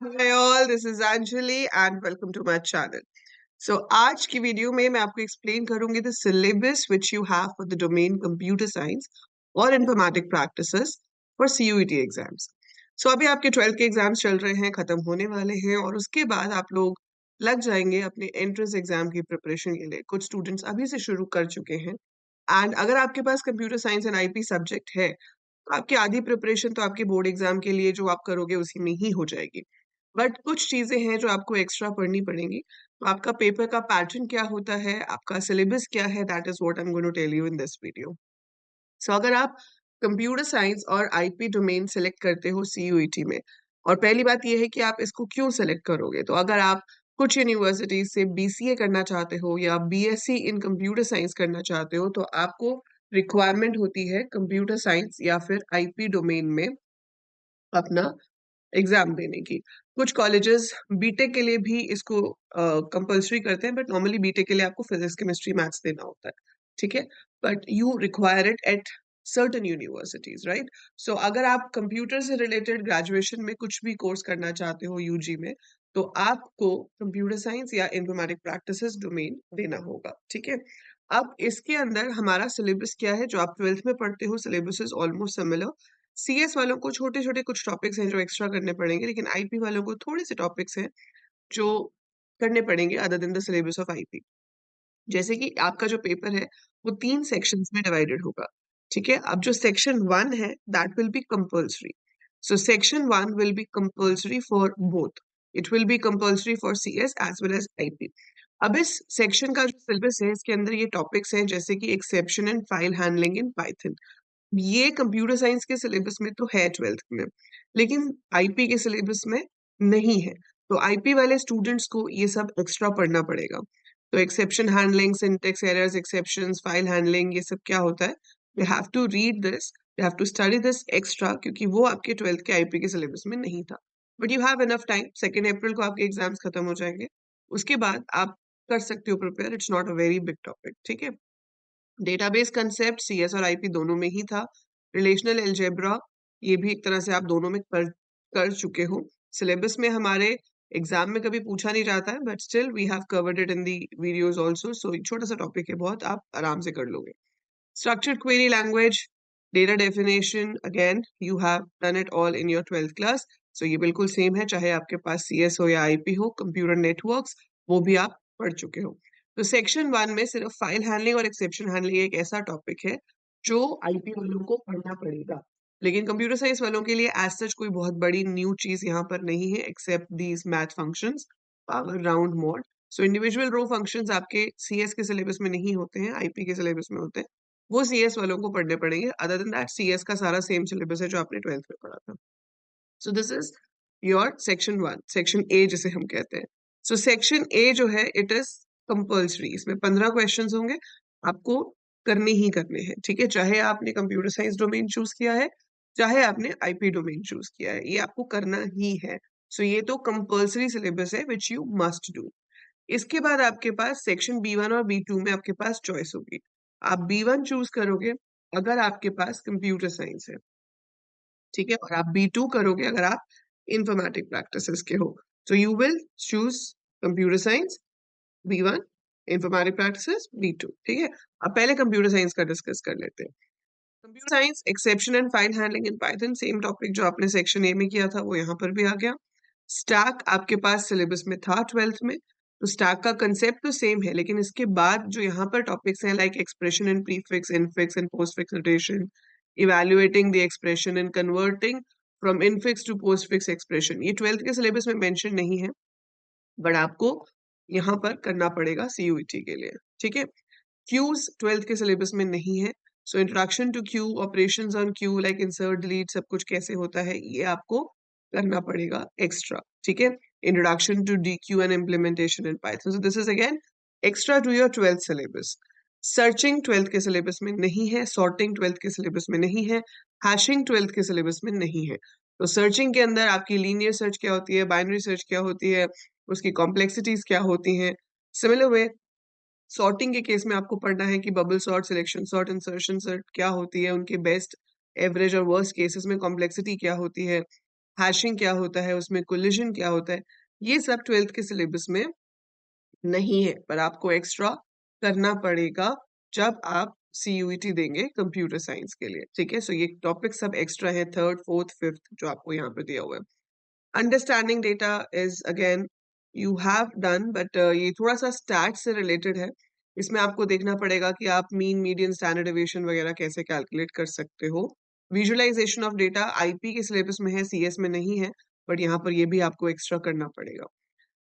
Hi all, this is Anjali and welcome to my channel. So आज की video में मैं आपको एक्सप्लेन करूंगी the syllabus which you have for the domain computer science और informatic practices for CUET exams. So अभी आपके 12th के एग्जाम्स चल रहे हैं, खत्म होने वाले हैं और उसके बाद आप लोग लग जाएंगे अपने एंट्रेंस एग्जाम की प्रिपरेशन के लिए। कुछ स्टूडेंट्स अभी से शुरू कर चुके हैं एंड अगर आपके पास computer science and IP subject है तो आपकी आधी प्रिपरेशन तो आपके बोर्ड एग्जाम के लिए जो आप करोगे उसी में ही हो जाएगी। बट कुछ चीजें हैं जो आपको एक्स्ट्रा पढ़नी पड़ेंगी। तो आपका पेपर का पैटर्न क्या होता है, आपका सिलेबस क्या है, that is what I am going to tell you in this video. So अगर आप कंप्यूटर साइंस और आईपी डोमेन सेलेक्ट करते हो सीयूईटी में, और पहली बात यह है कि आप इसको क्यों सेलेक्ट करोगे, तो अगर आप कुछ यूनिवर्सिटी से बीसीए करना चाहते हो या बीएससी इन कंप्यूटर साइंस करना चाहते हो तो आपको रिक्वायरमेंट होती है कंप्यूटर साइंस या फिर आईपी डोमेन में अपना एग्जाम देने की। कुछ कॉलेजेस बीटेक के लिए भी इसको कंपलसरी करते हैं, बट नॉर्मली बीटेक के लिए आपको फिजिक्स केमिस्ट्री मैथ्स देना होता है, ठीक है। But you require it at certain universities, right. So अगर आप कंप्यूटर से रिलेटेड ग्रेजुएशन में कुछ भी कोर्स करना चाहते हो यूजी में, तो आपको कंप्यूटर साइंस या इंफॉर्मेटिक प्रैक्टिसेस डोमेन देना होगा, ठीक है। अब इसके अंदर हमारा सिलेबस क्या है, जो आप 12th में पढ़ते हो syllabus is almost similar. CS वालों को छोटे छोटे कुछ टॉपिक्स हैं जो एक्स्ट्रा करने पड़ेंगे, लेकिन आईपी वालों को थोड़े से टॉपिक्स हैं जो करने पड़ेंगे other than the syllabus of IP. जैसे कि आपका जो पेपर है वो 3 सेक्शंस में डिवाइडेड होगा, ठीक है। अब जो सेक्शन 1 है that will be compulsory. So section 1 will be compulsory for both. It will be compulsory for CS as well as IP. अब इस सेक्शन का जो सिलेबस है इसके अंदर ये टॉपिक्स हैं जैसे कि exception and file handling in Python. ये कंप्यूटर साइंस के सिलेबस में तो है 12th में, लेकिन आईपी के सिलेबस में नहीं है। तो आईपी वाले स्टूडेंट्स को ये सब एक्स्ट्रा पढ़ना पड़ेगा। तो exception handling, syntax errors, exceptions, file handling, ये सब क्या होता है, you have to read this, you have to study this extra, क्योंकि वो आपके 12th के आईपी के सिलेबस में नहीं था। But you have enough time, 2 April को आपके एग्जाम्स खत्म हो जाएंगे, उसके बाद आप कर सकते हो prepare. It's not a very big topic, ठीक है। डेटाबेस कंसेप्ट सीएस और आईपी दोनों में ही था। रिलेशनल अलजेब्रा ये भी एक तरह से आप दोनों में कर चुके हो। सिलेबस में हमारे एग्जाम में कभी पूछा नहीं जाता है, but still we have covered it in the videos also. So छोटा सा टॉपिक है, बहुत आप आराम से कर लोगे। Structured query language, data definition, again, you have done it all in your 12th class. So ये बिल्कुल सेम है, चाहे आपके पास CS हो या IP हो। कंप्यूटर नेटवर्क्स वो भी आप पढ़ चुके हो। तो सेक्शन 1 में सिर्फ फाइल हैंडलिंग और एक्सेप्शन हैंडलिंग एक ऐसा टॉपिक है जो आईपी वालों को पढ़ना पड़ेगा, लेकिन कंप्यूटर साइंस वालों के लिए एज सच कोई बहुत बड़ी न्यू चीज यहाँ पर नहीं है except these math functions, power, round, mod. So individual row functions आपके सीएस के सिलेबस में नहीं होते हैं, आईपी के सिलेबस में होते हैं। वो सीएस वालों को पढ़ने पड़ेंगे। अदर देन दैट सीएस का सारा सेम सिलेबस है जो आपने 12th में पढ़ा था। सो this is your section 1, section A जिसे हम कहते हैं। सो सेक्शन ए जो है इट इज कंपल्सरी। इसमें 15 क्वेश्चंस होंगे, आपको करने ही करने हैं, ठीक है। चाहे आपने कंप्यूटर साइंस डोमेन चूज किया है, चाहे आपने आईपी डोमेन चूज किया है, ये आपको करना ही है। सो ये तो कंपल्सरी सिलेबस है विच यू मस्ट डू। इसके बाद आपके पास सेक्शन बी 1 और बी 2 में आपके पास चॉइस होगी। आप बी 1 चूज करोगे अगर आपके पास कंप्यूटर साइंस है, ठीक है, और आप बी 2 करोगे अगर आप इंफॉर्मेटिक प्रैक्टिसेस के हो। तो you will choose computer science B 1, informatic practices B 2, ठीक है। अब पहले कंप्यूटर साइंस का डिस्कस कर लेते हैं। Computer science exception and file handling in Python, same topic जो आपने सेक्शन ए में किया था वो यहाँ पर भी आ गया। स्टैक आपके पास सिलेबस में था 12th में, तो स्टैक का कंसेप्ट तो सेम है, लेकिन इसके बाद जो यहाँ पर टॉपिक्स हैं like expression in prefix, infix and postfix notation, evaluating the expression and converting from infix to postfix expression, ये 12th के सिलेबस में मेंशन नहीं है, बट आपको यहाँ पर करना पड़ेगा सीयूईटी के लिए, ठीक है। क्यूज 12th के सिलेबस में नहीं है। So introduction to queue, operations on queue like insert, delete, सब कुछ कैसे होता है ये आपको करना पड़ेगा एक्स्ट्रा, ठीक है। Introduction to deque and implementation in Python, so this is again extra to your 12th syllabus. Searching 12th के सिलेबस में नहीं है, सॉर्टिंग 12th के सिलेबस में नहीं है, हैशिंग 12th के सिलेबस में नहीं है। तो सर्चिंग के अंदर आपकी लीनियर सर्च क्या होती है, बाइनरी सर्च क्या होती है, उसकी कॉम्प्लेक्सिटीज क्या होती हैं। सिमिलर वे सॉर्टिंग के केस में आपको पढ़ना है कि bubble sort, selection sort, insertion sort क्या होती है, उनके बेस्ट, एवरेज और वर्स्ट केसेस में कॉम्प्लेक्सिटी क्या होती है, हैशिंग क्या होता है, उसमें कोलिजन क्या होता है, ये सब 12th के सिलेबस में नहीं है, पर आपको एक्स्ट्रा करना पड़ेगा जब आप CUET देंगे कंप्यूटर साइंस के लिए। ठीक है, सो ये टॉपिक सब एक्स्ट्रा है, थर्ड फोर्थ फिफ्थ जो आपको यहाँ पे दिया हुआ है। Understanding data is again you have done, but ये थोड़ा सा स्टैट से रिलेटेड है। इसमें आपको देखना पड़ेगा कि आप मीन मीडियन स्टैंडर्ड डेविएशन वगैरह कैसे कैलकुलेट कर सकते हो। विजुअलाइजेशन ऑफ डेटा आईपी के सिलेबस में है, CS में नहीं है, बट यहाँ पर ये भी आपको एक्स्ट्रा करना पड़ेगा।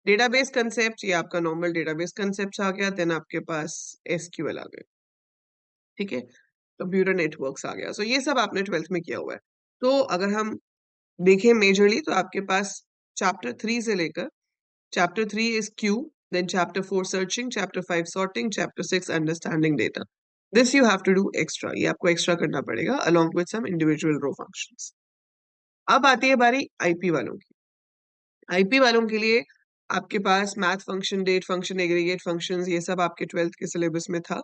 डेटाबेस कंसेप्ट, ये आपका नॉर्मल डेटाबेस कंसेप्ट आ गया। देन आपके पास SQL आ गए। ठीक है, कंप्यूटर नेटवर्क्स आ गया। सो ये सब आपने 12th में किया हुआ है। तो अगर हम देखें मेजरली तो आपके पास चैप्टर 3 से लेकर chapter 3 is queue, then chapter 4 searching, chapter 5 sorting, chapter 6 understanding data. This you have to do extra, ये आपको एक्स्ट्रा करना पड़ेगा along with some individual row functions. अब आती है बारी आईपी वालों की। आईपी वालों के लिए आपके पास math function, date function, aggregate functions, ये सब आपके 12th के सिलेबस में था।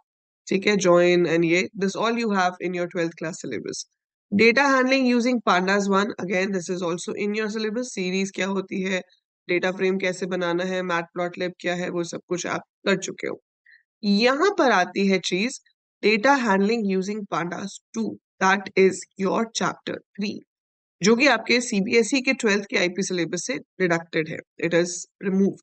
ठीक है, जॉइन एंड ये this all you have in your 12th class syllabus. Data handling using pandas 1, again this is also in your syllabus. Series क्या होती है, डेटा फ्रेम कैसे बनाना है, मैटप्लॉटलिब क्या है, वो सब कुछ आप कर चुके हो। यहाँ पर आती है चीज data handling using pandas 2, that is your chapter 3, जो कि आपके CBSE के 12th के आईपी सिलेबस से डिडक्टेड है, इट इज रिमूव।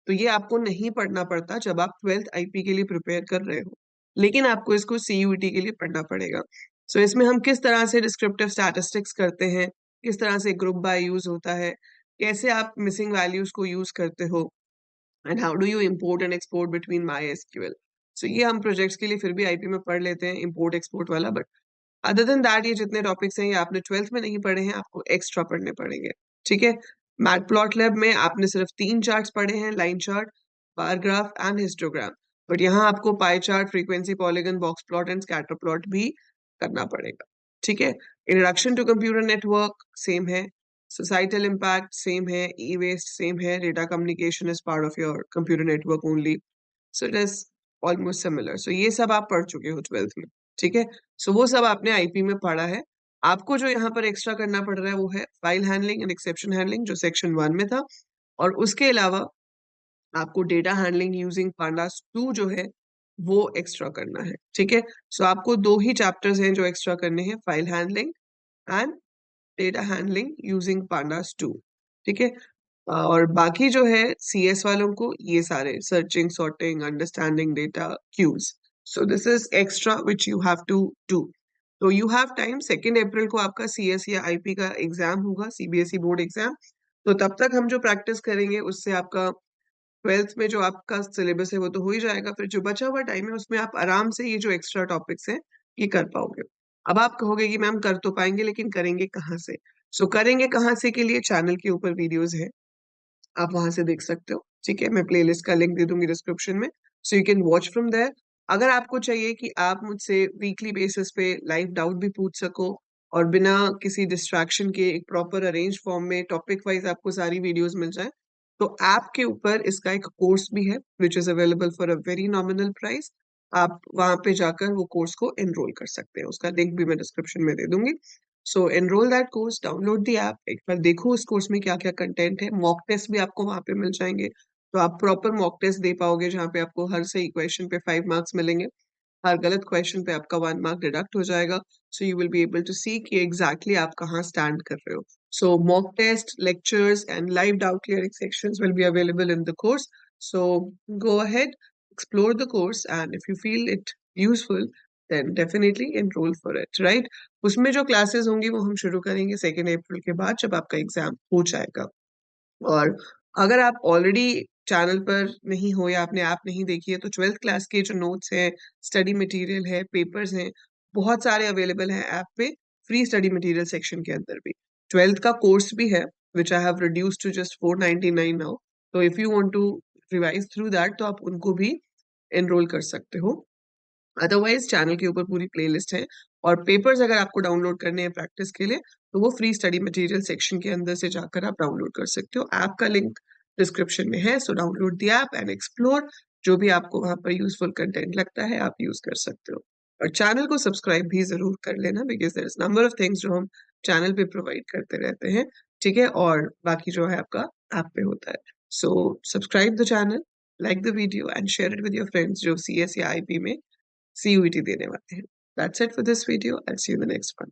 तो ये आपको नहीं पढ़ना पड़ता जब आप 12th आईपी के लिए प्रिपेयर कर रहे हो, लेकिन आपको इसको CUET के लिए पढ़ना पड़ेगा। सो इसमें हम किस तरह से डिस्क्रिप्टिव स्टैटिस्टिक्स करते हैं, किस तरह से ग्रुप बाय यूज होता है, कैसे आप मिसिंग वैल्यूज को यूज करते हो, and how do you import and export between MySQL। सो ये हम प्रोजेक्ट्स के लिए फिर भी आईपी में पढ़ लेते हैं, इम्पोर्ट एक्सपोर्ट वाला। बट अदर देन दैट ये जितने टॉपिक्स हैं ये आपने 12th में नहीं पढ़े हैं, आपको एक्स्ट्रा पढ़ने पड़ेंगे। ठीक है, मैटप्लॉटलिब में आपने सिर्फ 3 चार्ट्स पढ़े हैं, line chart, bar graph and histogram. But यहाँ आपको pie chart, frequency, polygon, box plot and scatter plot भी करना पड़ेगा। ठीक है, introduction to computer network same है, सोसाइटल इम्पैक्ट सेम है, ई वेस्ट सेम है, data communication is part of your computer network only, so it is almost similar. So ये सब आप पढ़ चुके हो 12th में। ठीक है, सो वो सब आपने आईपी में पढ़ा है। आपको जो यहाँ पर एक्स्ट्रा करना पड़ रहा है वो है file handling and exception handling, जो सेक्शन 1 में था। और उसके अलावा आपको डेटा हैंडलिंग यूजिंग पांडास 2 जो है वो एक्स्ट्रा करना है। ठीक है, सो आपको 2 ही चैप्टर्स हैं जो एक्स्ट्रा करने हैं, file handling and data handling using pandas 2। ठीक है, और बाकी जो है CS वालों को ये सारे searching, sorting, understanding data, queues. So this is extra which you have to do. तो यू हैव टाइम, 2 अप्रैल को आपका CS या IP का एग्जाम होगा, CBSE बोर्ड एग्जाम। तो तब तक हम जो प्रैक्टिस करेंगे उससे आपका 12th में जो आपका सिलेबस है वो तो हो ही जाएगा। फिर जो बचा हुआ टाइम है उसमें आप आराम से ये जो एक्स्ट्रा टॉपिक्स हैं ये कर पाओगे। अब आप कहोगे कि मैम कर तो पाएंगे लेकिन करेंगे कहाँ से। सो करेंगे कहाँ से के लिए चैनल के ऊपर वीडियोस है, आप वहां से देख सकते हो। ठीक है, मैं प्लेलिस्ट का लिंक दे दूंगी डिस्क्रिप्शन में, so you can watch from there. अगर आपको चाहिए कि आप मुझसे वीकली बेसिस पे लाइव डाउट भी पूछ सको और बिना किसी डिस्ट्रैक्शन के एक प्रॉपर अरेंज फॉर्म में टॉपिक वाइज आपको सारी वीडियोस मिल जाए, तो ऐप के ऊपर इसका एक कोर्स भी है which is available for a very nominal price. आप वहां पे जाकर वो कोर्स को एनरोल कर सकते हैं, उसका लिंक भी मैं डिस्क्रिप्शन में दे दूंगी। So enrol that course, download the app, एक बार देखो उस कोर्स में क्या क्या कंटेंट है। मॉक टेस्ट भी आपको वहां पे मिल जाएंगे, तो आप प्रॉपर मॉक टेस्ट दे पाओगे जहाँ पे आपको हर सही क्वेश्चन पे 5 मार्क्स मिलेंगे, हर गलत क्वेश्चन पे आपका 1 मार्क डिडक्ट हो जाएगा। So you will be able to see कि एग्जैक्टली आप कहाँ स्टैंड कर रहे हो। So mock test, lectures and live doubt clearing sections will be available in the course. So go ahead, explore the course, and if you feel it useful, then definitely enroll for it, right? उसमें जो classes होंगी वो हम शुरू करेंगे 2 अप्रैल के बाद जब आपका एग्जाम हो जाएगा। और अगर आप ऑलरेडी चैनल पर नहीं हो या आपने ऐप नहीं देखी है तो 12th क्लास के जो नोट्स हैं, स्टडी मटेरियल है, पेपर्स हैं, बहुत सारे अवेलेबल हैं ऐप पे, फ्री स्टडी मटेरियल सेक्शन के अंदर भी। 12th का कोर्स भी है which I have reduced to just 499 now. तो if you want to revise through that तो आप उनको भी एनरोल कर सकते हो। अदरवाइज चैनल के ऊपर पूरी प्लेलिस्ट है। और पेपर्स अगर आपको डाउनलोड करने हैं प्रैक्टिस के लिए तो वो फ्री स्टडी मटेरियल सेक्शन के अंदर से जाकर आप डाउनलोड कर सकते हो। ऐप का लिंक डिस्क्रिप्शन में है, so download the app and explore. जो भी आपको वहां पर यूजफुल कंटेंट लगता है आप यूज कर सकते हो। और चैनल को सब्सक्राइब भी ज़रूर कर लेना because there is number of things जो हम चैनल पे प्रोवाइड करते रहते हैं, ठीक है? और बाकी जो है आपका ऐप पे होता है। So subscribe the channel, like the video and share it with your friends जो सीएस या आईपी में सीयूईटी देने वाले हैं। That's it for this video. I'll see you in the next one.